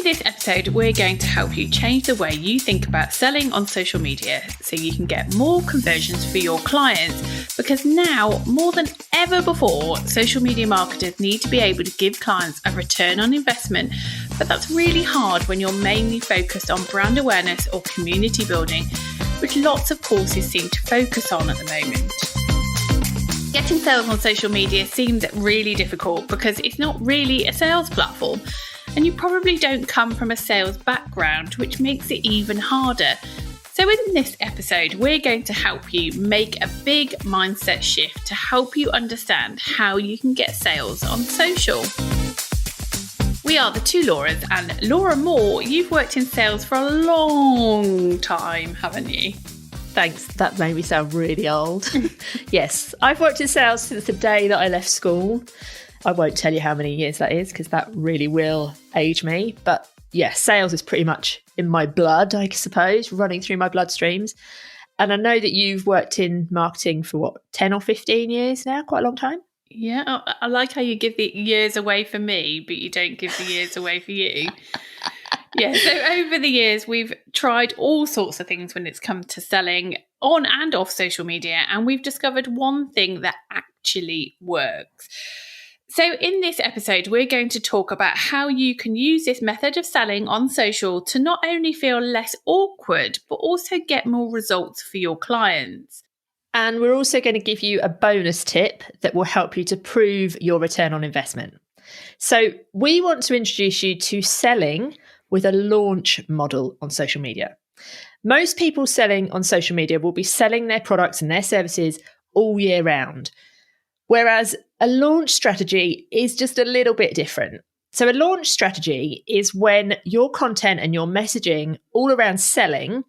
this episode, we're going to help you change the way you think about selling on social media so you can get more conversions for your clients. Because now, more than ever before, social media marketers need to be able to give clients a return on investment. But that's really hard when you're mainly focused on brand awareness or community building, which lots of courses seem to focus on at the moment. Getting sales on social media seems really difficult because it's not really a sales platform, and you probably don't come from a sales background, which makes it even harder. So in this episode, we're going to help you make a big mindset shift to help you understand how you can get sales on social. We are the two Lauras, and Laura Moore, you've worked in sales for a long time, haven't you? Thanks, that made me sound really old. Yes, I've worked in sales since the day that I left school. I won't tell you how many years that is because that really will age me. But yeah, sales is pretty much in my blood, I suppose, running through my bloodstreams. And I know that you've worked in marketing for 10 or 15 years now, quite a long time. Yeah, I like how you give the years away for me, but you don't give the years away for you. Yeah, so over the years, we've tried all sorts of things when it's come to selling on and off social media, and we've discovered one thing that actually works. So in this episode, we're going to talk about how you can use this method of selling on social to not only feel less awkward, but also get more results for your clients. And we're also going to give you a bonus tip that will help you to prove your return on investment. So we want to introduce you to selling with a launch model on social media. Most people selling on social media will be selling their products and their services all year round, whereas a launch strategy is just a little bit different. So a launch strategy is when your content and your messaging all around selling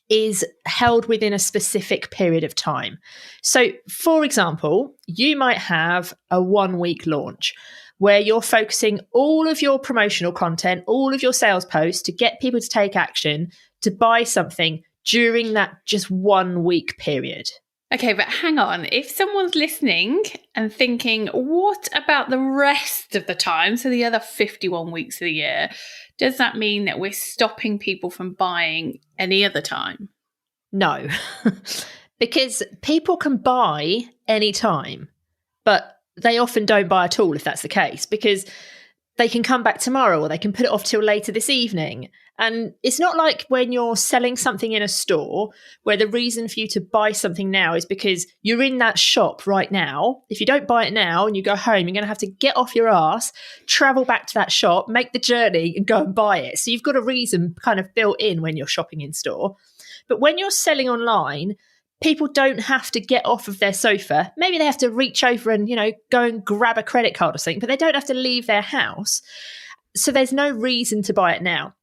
is held within a specific period of time. So, for example, you might have a 1-week launch where you're focusing all of your promotional content, all of your sales posts to get people to take action to buy something during that just 1-week period. Okay, but hang on. If someone's listening and thinking, what about the rest of the time, so the other 51 weeks of the year, does that mean that we're stopping people from buying any other time? No, because people can buy any time, but they often don't buy at all if that's the case, because they can come back tomorrow or they can put it off till later this evening. And it's not like when you're selling something in a store where the reason for you to buy something now is because you're in that shop right now. If you don't buy it now and you go home, you're going to have to get off your ass, travel back to that shop, make the journey and go and buy it. So you've got a reason kind of built in when you're shopping in store. But when you're selling online, people don't have to get off of their sofa. Maybe they have to reach over and, go and grab a credit card or something, but they don't have to leave their house. So there's no reason to buy it now.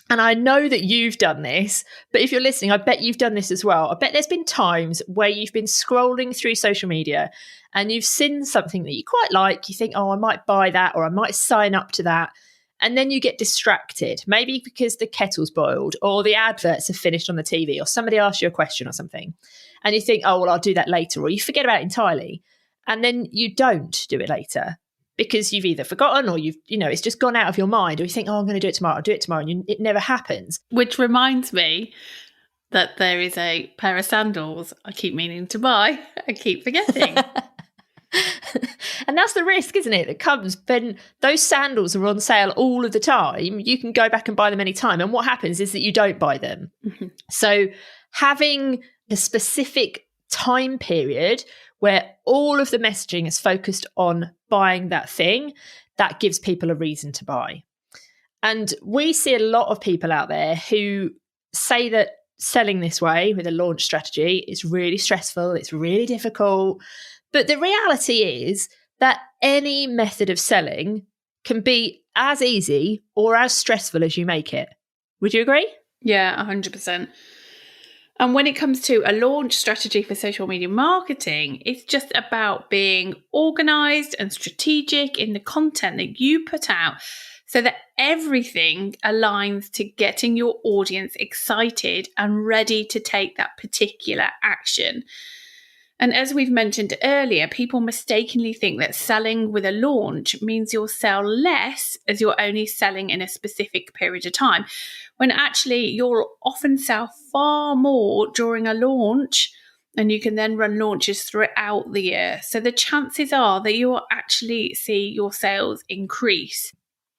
And I know that you've done this, but if you're listening, I bet you've done this as well. I bet there's been times where you've been scrolling through social media and you've seen something that you quite like. You think, oh, I might buy that or I might sign up to that. And then you get distracted, maybe because the kettle's boiled or the adverts have finished on the TV or somebody asks you a question or something. And you think, oh, well, I'll do that later. Or you forget about it entirely. And then you don't do it later because you've either forgotten or it's just gone out of your mind. Or you think, oh, I'm going to do it tomorrow. I'll do it tomorrow. And it never happens. Which reminds me that there is a pair of sandals I keep meaning to buy. I keep forgetting. And that's the risk, isn't it, that comes when those sandals are on sale all of the time. You can go back and buy them anytime. And what happens is that you don't buy them. Mm-hmm. So having a specific time period where all of the messaging is focused on buying that thing, that gives people a reason to buy. And we see a lot of people out there who say that selling this way with a launch strategy is really stressful, it's really difficult. But the reality is that any method of selling can be as easy or as stressful as you make it. Would you agree? Yeah, 100%. And when it comes to a launch strategy for social media marketing, it's just about being organized and strategic in the content that you put out so that everything aligns to getting your audience excited and ready to take that particular action. And as we've mentioned earlier, people mistakenly think that selling with a launch means you'll sell less as you're only selling in a specific period of time, when actually you'll often sell far more during a launch, and you can then run launches throughout the year. So the chances are that you will actually see your sales increase.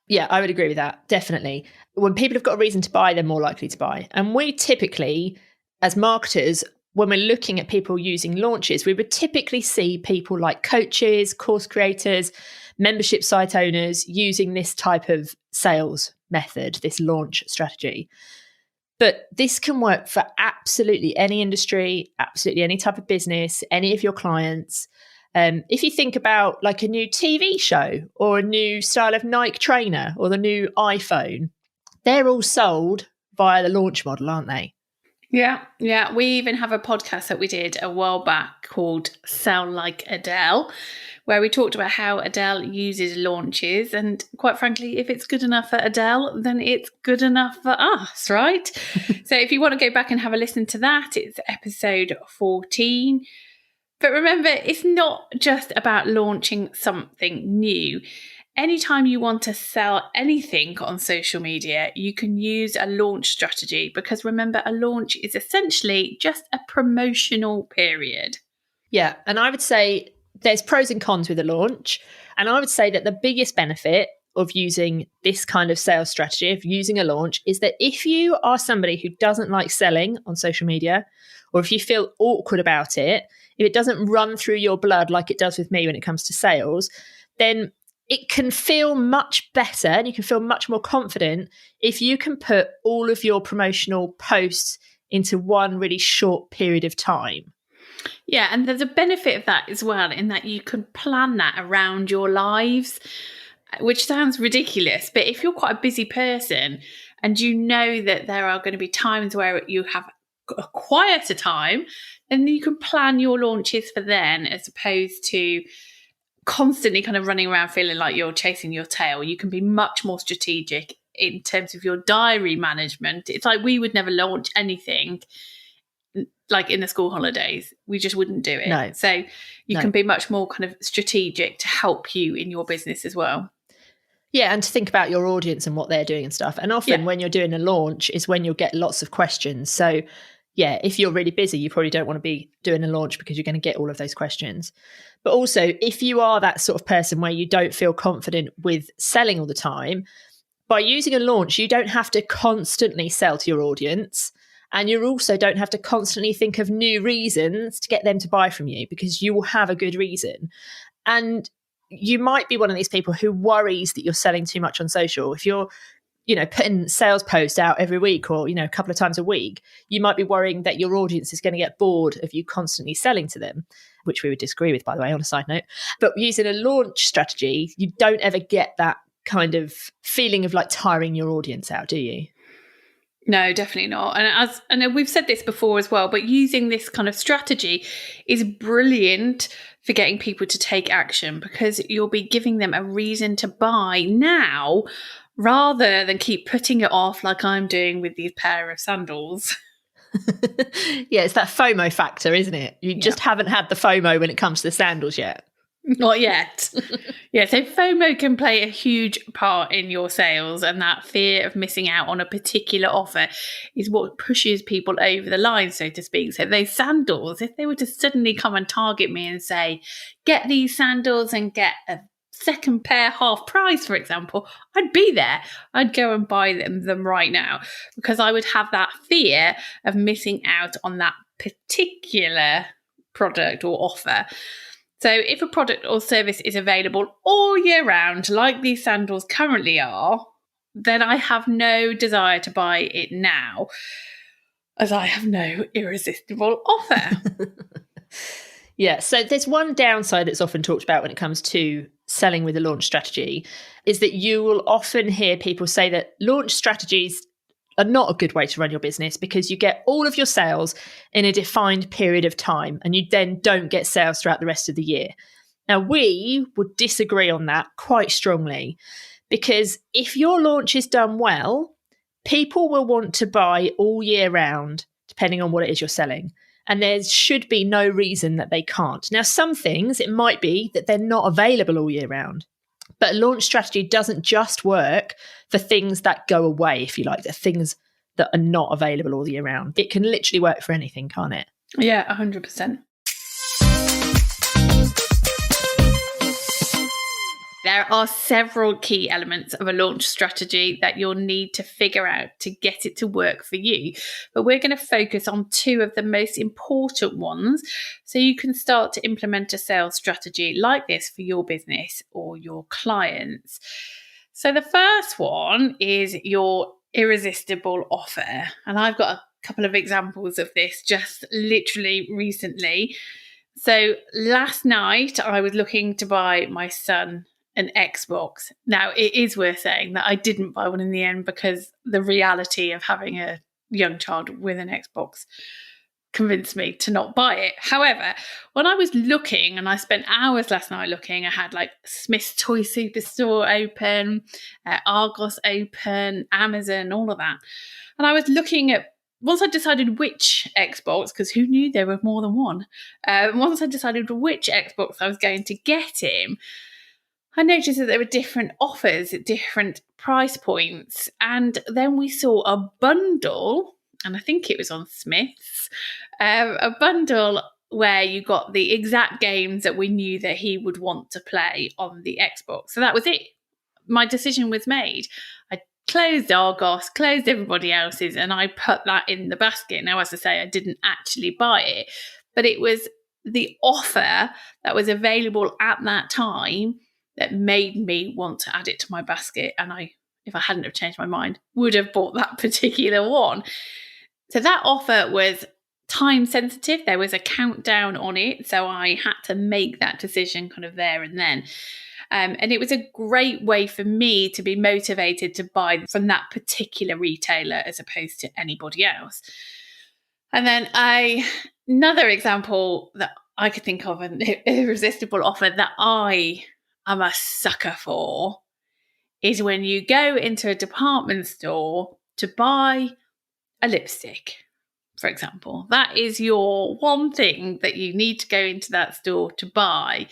Yeah, I would agree with that. Definitely. When people have got a reason to buy, they're more likely to buy. And we typically, as marketers, when we're looking at people using launches, we would typically see people like coaches, course creators, membership site owners using this type of sales method, this launch strategy. But this can work for absolutely any industry, absolutely any type of business, any of your clients. If you think about like a new TV show or a new style of Nike trainer or the new iPhone, they're all sold via the launch model, aren't they? Yeah. We even have a podcast that we did a while back called Sell Like Adele, where we talked about how Adele uses launches. And quite frankly, if it's good enough for Adele, then it's good enough for us, right? So if you want to go back and have a listen to that, it's episode 14. But remember, it's not just about launching something new. Anytime you want to sell anything on social media, you can use a launch strategy, because remember, a launch is essentially just a promotional period. Yeah. And I would say there's pros and cons with a launch. And I would say that the biggest benefit of using this kind of sales strategy, of using a launch, is that if you are somebody who doesn't like selling on social media, or if you feel awkward about it, if it doesn't run through your blood like it does with me when it comes to sales, then it can feel much better and you can feel much more confident if you can put all of your promotional posts into one really short period of time. Yeah, and there's a benefit of that as well, in that you can plan that around your lives, which sounds ridiculous. But if you're quite a busy person and you know that there are going to be times where you have a quieter time, then you can plan your launches for then, as opposed to constantly kind of running around feeling like you're chasing your tail. You can be much more strategic in terms of your diary management. It's like we would never launch anything like in the school holidays. We just wouldn't do it. No. So you can be much more kind of strategic to help you in your business as well. Yeah, and to think about your audience and what they're doing and stuff. And often when you're doing a launch is when you'll get lots of questions. So yeah, if you're really busy, you probably don't want to be doing a launch because you're going to get all of those questions. But also, if you are that sort of person where you don't feel confident with selling all the time, by using a launch, you don't have to constantly sell to your audience. And you also don't have to constantly think of new reasons to get them to buy from you, because you will have a good reason. And you might be one of these people who worries that you're selling too much on social. If you're putting sales posts out every week or, a couple of times a week, you might be worrying that your audience is going to get bored of you constantly selling to them, which we would disagree with, by the way, on a side note. But using a launch strategy, you don't ever get that kind of feeling of like tiring your audience out, do you? No, definitely not. And we've said this before as well, but using this kind of strategy is brilliant for getting people to take action, because you'll be giving them a reason to buy now, rather than keep putting it off like I'm doing with these pair of sandals. Yeah, it's that FOMO factor, isn't it? You just haven't had the FOMO when it comes to the sandals yet. Not yet. Yeah, so FOMO can play a huge part in your sales, and that fear of missing out on a particular offer is what pushes people over the line, so to speak. So those sandals, if they were to suddenly come and target me and say, get these sandals and get a second pair half price, for example, I'd be there. I'd go and buy them right now, because I would have that fear of missing out on that particular product or offer. So if a product or service is available all year round, like these sandals currently are, then I have no desire to buy it now, as I have no irresistible offer. Yeah, so there's one downside that's often talked about when it comes to selling with a launch strategy, is that you will often hear people say that launch strategies are not a good way to run your business, because you get all of your sales in a defined period of time and you then don't get sales throughout the rest of the year. Now, we would disagree on that quite strongly, because if your launch is done well, people will want to buy all year round, depending on what it is you're selling. And there should be no reason that they can't. Now, some things, it might be that they're not available all year round. But a launch strategy doesn't just work for things that go away, if you like, the things that are not available all year round. It can literally work for anything, can't it? Yeah, 100%. There are several key elements of a launch strategy that you'll need to figure out to get it to work for you. But we're going to focus on two of the most important ones so you can start to implement a sales strategy like this for your business or your clients. So the first one is your irresistible offer. And I've got a couple of examples of this just literally recently. So last night I was looking to buy my son an Xbox. Now, it is worth saying that I didn't buy one in the end because the reality of having a young child with an Xbox convinced me to not buy it. However, when I was looking, and I spent hours last night looking, I had like Smith's Toy Superstore open, Argos open, Amazon, all of that. And I was looking at, once I decided which Xbox, because who knew there were more than one, once I decided which Xbox I was going to get him, I noticed that there were different offers at different price points. And then we saw a bundle, and I think it was on Smith's, a bundle where you got the exact games that we knew that he would want to play on the Xbox. So that was it. My decision was made. I closed Argos, closed everybody else's, and I put that in the basket. Now, as I say, I didn't actually buy it, but it was the offer that was available at that time that made me want to add it to my basket. And if I hadn't have changed my mind, would have bought that particular one. So that offer was time sensitive. There was a countdown on it. So I had to make that decision kind of there and then. And it was a great way for me to be motivated to buy from that particular retailer as opposed to anybody else. And then another example that I could think of, an irresistible offer that I'm a sucker for, is when you go into a department store to buy a lipstick, for example. That is your one thing that you need to go into that store to buy.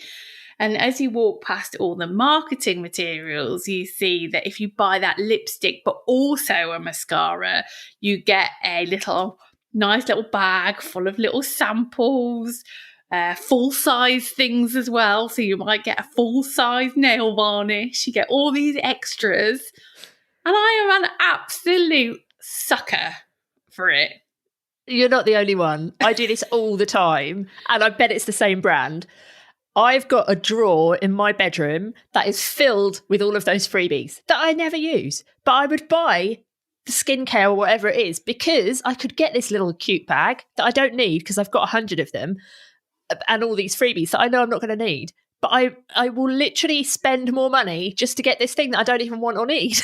And as you walk past all the marketing materials, you see that if you buy that lipstick, but also a mascara, you get a nice little bag full of little samples, full-size things as well. So you might get a full-size nail varnish. You get all these extras. And I am an absolute sucker for it. You're not the only one. I do this all the time. And I bet it's the same brand. I've got a drawer in my bedroom that is filled with all of those freebies that I never use. But I would buy the skincare or whatever it is because I could get this little cute bag that I don't need because I've got 100 of them. And all these freebies that I know I'm not going to need. But I will literally spend more money just to get this thing that I don't even want or need.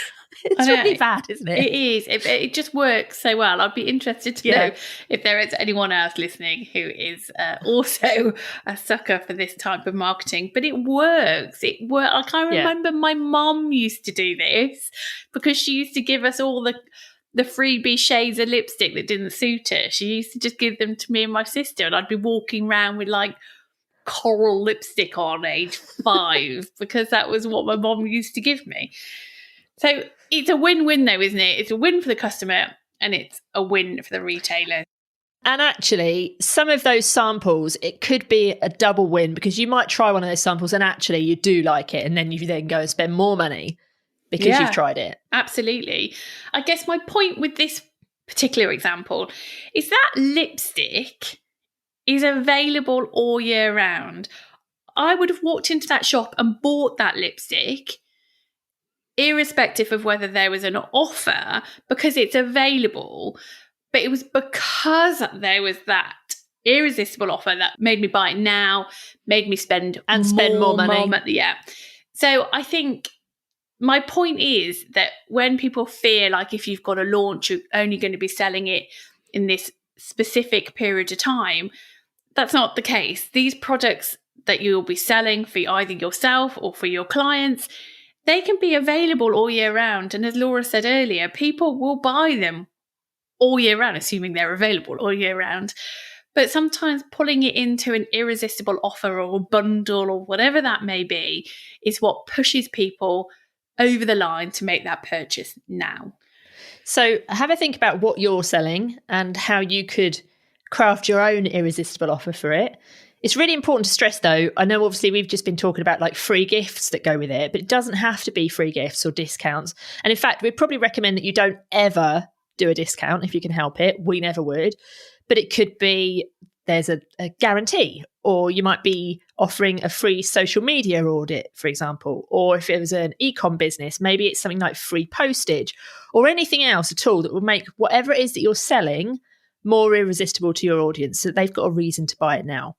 It's really bad, isn't it? It is. It just works so well. I'd be interested to know if there is anyone else listening who is also a sucker for this type of marketing. But it works. Like I remember my mum used to do this because she used to give us all the freebie shades of lipstick that didn't suit her. She used to just give them to me and my sister, and I'd be walking around with like coral lipstick on age 5 because that was what my mom used to give me. So it's a win-win though, isn't it? It's a win for the customer and it's a win for the retailer. And actually, some of those samples, it could be a double win because you might try one of those samples and actually you do like it, and then you then go and spend more money because you've tried it. Absolutely. I guess my point with this particular example is that lipstick is available all year round. I would have walked into that shop and bought that lipstick irrespective of whether there was an offer because it's available. But it was because there was that irresistible offer that made me buy it now, made me spend more money. Yeah. So I think my point is that when people fear like if you've got a launch, you're only going to be selling it in this specific period of time, that's not the case. These products that you'll be selling for either yourself or for your clients, they can be available all year round. And as Laura said earlier, people will buy them all year round, assuming they're available all year round. But sometimes pulling it into an irresistible offer or a bundle or whatever that may be is what pushes people over the line to make that purchase now. So have a think about what you're selling and how you could craft your own irresistible offer for it. It's really important to stress, though, I know obviously we've just been talking about like free gifts that go with it, but it doesn't have to be free gifts or discounts. And in fact, we'd probably recommend that you don't ever do a discount if you can help it. We never would. But it could be there's a guarantee, or you might be offering a free social media audit, for example. Or if it was an e-com business, maybe it's something like free postage or anything else at all that will make whatever it is that you're selling more irresistible to your audience, so they've got a reason to buy it now.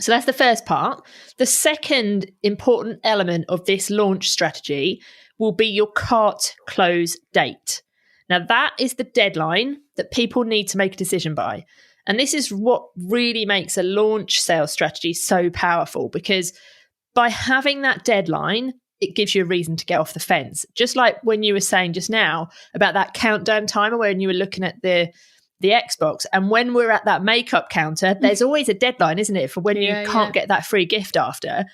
So that's the first part. The second important element of this launch strategy will be your cart close date. Now, that is the deadline that people need to make a decision by. And this is what really makes a launch sales strategy so powerful, because by having that deadline, it gives you a reason to get off the fence. Just like when you were saying just now about that countdown timer when you were looking at the Xbox, and when we're at that makeup counter, there's always a deadline, isn't it, for when you can't get that free gift after.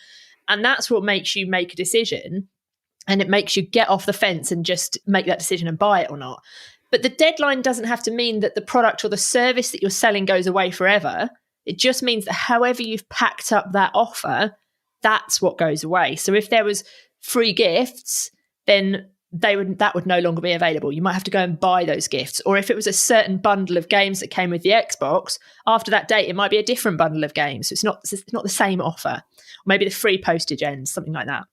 And that's what makes you make a decision, and it makes you get off the fence and just make that decision and buy it or not. But the deadline doesn't have to mean that the product or the service that you're selling goes away forever. It just means that however you've packed up that offer, that's what goes away. So if there was free gifts, then that would no longer be available. You might have to go and buy those gifts. Or if it was a certain bundle of games that came with the Xbox, after that date, it might be a different bundle of games. So it's not the same offer. Or maybe the free postage ends, something like that.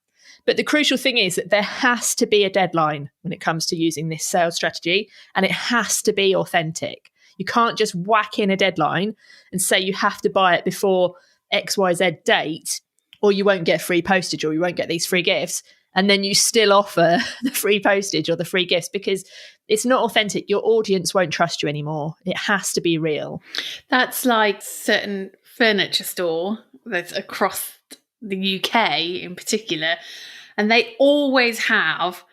But the crucial thing is that there has to be a deadline when it comes to using this sales strategy, and it has to be authentic. You can't just whack in a deadline and say you have to buy it before XYZ date, or you won't get free postage, or you won't get these free gifts, and then you still offer the free postage or the free gifts, because it's not authentic. Your audience won't trust you anymore. It has to be real. That's like certain furniture store that's across the UK in particular, and they always have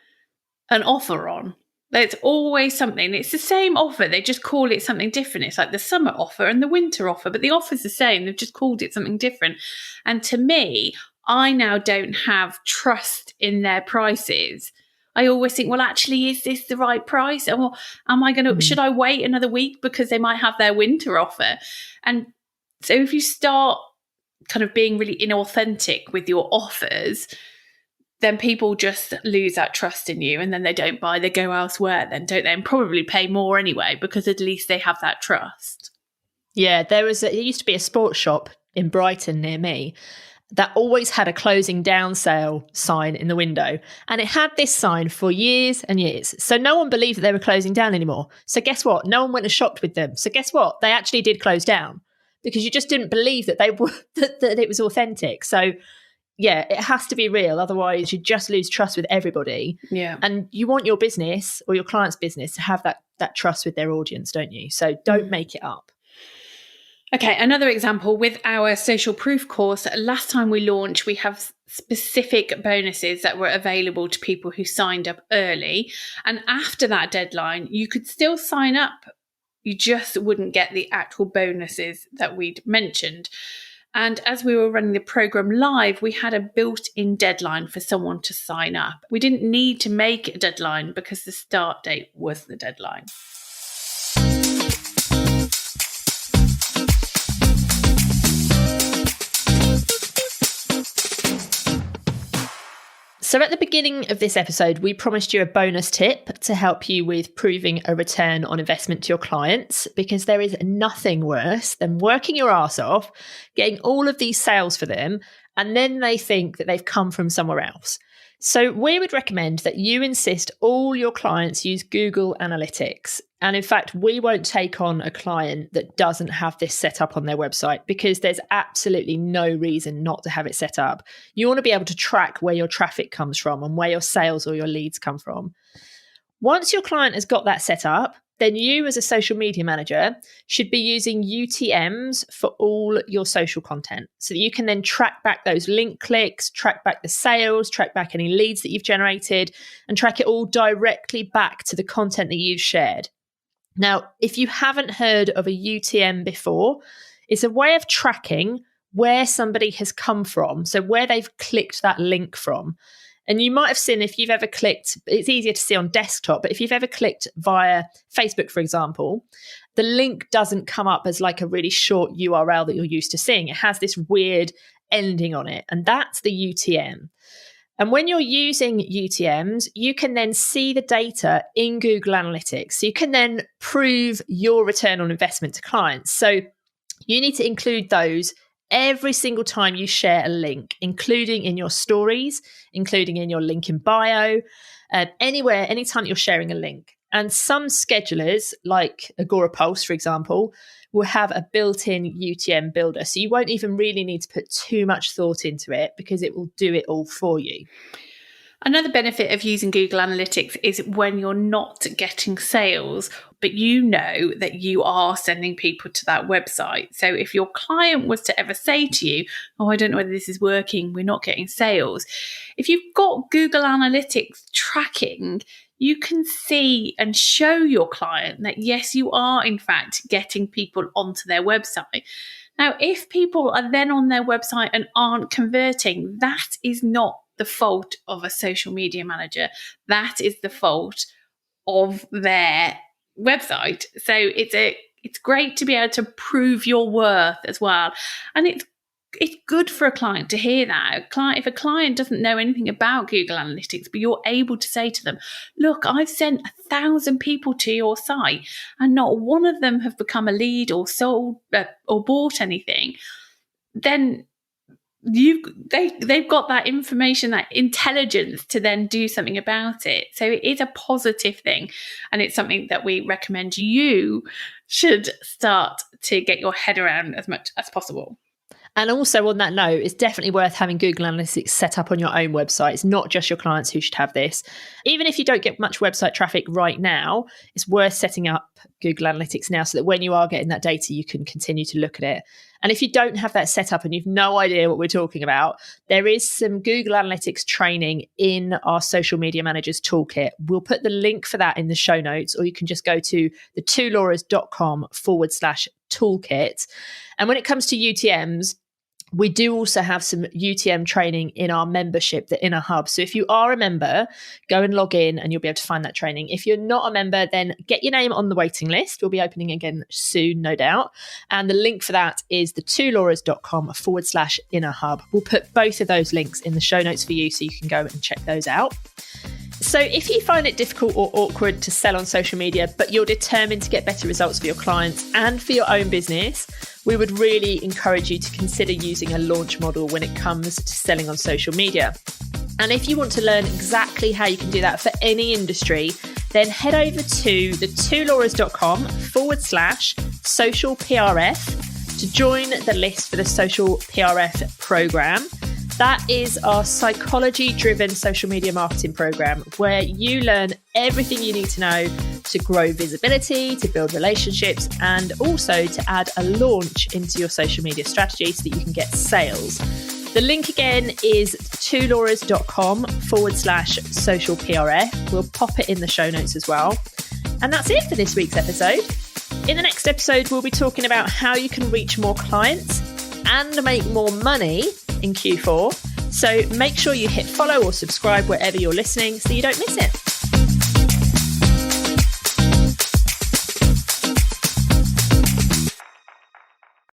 an offer on. There's always something. It's the same offer. They just call it something different. It's like the summer offer and the winter offer, but the offer's the same. They've just called it something different. And to me, I now don't have trust in their prices. I always think, well, actually, is this the right price? Or am I going to, should I wait another week because they might have their winter offer? And so if you start kind of being really inauthentic with your offers, then people just lose that trust in you, and then they don't buy, they go elsewhere then, don't they? And probably pay more anyway, because at least they have that trust. Yeah, there used to be a sports shop in Brighton near me that always had a closing down sale sign in the window. And it had this sign for years and years. So no one believed that they were closing down anymore. So guess what? No one went and shopped with them. So guess what? They actually did close down, because you just didn't believe that they were that it was authentic. So yeah, it has to be real. Otherwise, you just lose trust with everybody. Yeah. And you want your business or your client's business to have that trust with their audience, don't you? So don't make it up. Okay, another example with our social proof course. Last time we launched, we have specific bonuses that were available to people who signed up early. And after that deadline, you could still sign up. You just wouldn't get the actual bonuses that we'd mentioned. And as we were running the program live, we had a built-in deadline for someone to sign up. We didn't need to make a deadline because the start date was the deadline. So at the beginning of this episode, we promised you a bonus tip to help you with proving a return on investment to your clients, because there is nothing worse than working your ass off, getting all of these sales for them, and then they think that they've come from somewhere else. So we would recommend that you insist all your clients use Google Analytics. And in fact, we won't take on a client that doesn't have this set up on their website, because there's absolutely no reason not to have it set up. You want to be able to track where your traffic comes from and where your sales or your leads come from. Once your client has got that set up, then you as a social media manager should be using UTMs for all your social content, so that you can then track back those link clicks, track back the sales, track back any leads that you've generated, and track it all directly back to the content that you've shared. Now, if you haven't heard of a UTM before, It's a way of tracking where somebody has come from, so where they've clicked that link from. And you might have seen, if you've ever clicked, it's easier to see on desktop, but if you've ever clicked via Facebook, for example, the link doesn't come up as like a really short URL that you're used to seeing. It has this weird ending on it, and that's the UTM. And when you're using UTMs, you can then see the data in Google Analytics. So you can then prove your return on investment to clients. So you need to include those every single time you share a link, including in your stories, including in your link in bio, anywhere, anytime you're sharing a link. And some schedulers, like Agora Pulse, for example, will have a built-in UTM builder. So you won't even really need to put too much thought into it because it will do it all for you. Another benefit of using Google Analytics is when you're not getting sales, but you know that you are sending people to that website. So if your client was to ever say to you, oh, I don't know whether this is working, we're not getting sales. If you've got Google Analytics tracking, you can see and show your client that, yes, you are in fact getting people onto their website. Now, if people are then on their website and aren't converting, that is not the fault of a social media manager. That is the fault of their website. So it's great to be able to prove your worth as well. And it's good for a client to hear that. If a client doesn't know anything about Google Analytics, but you're able to say to them, look, I've sent 1,000 people to your site and not one of them have become a lead or sold or bought anything, then they've got that information, that intelligence to then do something about it. So it is a positive thing, and it's something that we recommend you should start to get your head around as much as possible. And also on that note, it's definitely worth having Google Analytics set up on your own website. It's not just your clients who should have this. Even if you don't get much website traffic right now, it's worth setting up Google Analytics now so that when you are getting that data, you can continue to look at it. And if you don't have that set up and you've no idea what we're talking about, there is some Google Analytics training in our Social Media Managers Toolkit. We'll put the link for that in the show notes, or you can just go to thetwolauras.com/toolkit. And when it comes to UTMs, we do also have some UTM training in our membership, the Inner Hub. So if you are a member, go and log in and you'll be able to find that training. If you're not a member, then get your name on the waiting list. We'll be opening again soon, no doubt. And the link for that is thetwolauras.com/Inner Hub. We'll put both of those links in the show notes for you so you can go and check those out. So if you find it difficult or awkward to sell on social media, but you're determined to get better results for your clients and for your own business, we would really encourage you to consider using a launch model when it comes to selling on social media. And if you want to learn exactly how you can do that for any industry, then head over to thetwolauras.com/social PRF to join the list for the social PRF program. That is our psychology-driven social media marketing program where you learn everything you need to know to grow visibility, to build relationships, and also to add a launch into your social media strategy so that you can get sales. The link again is tolauras.com/social PRF. We'll pop it in the show notes as well. And that's it for this week's episode. In the next episode, we'll be talking about how you can reach more clients and make more money in Q4. So make sure you hit follow or subscribe wherever you're listening so you don't miss it.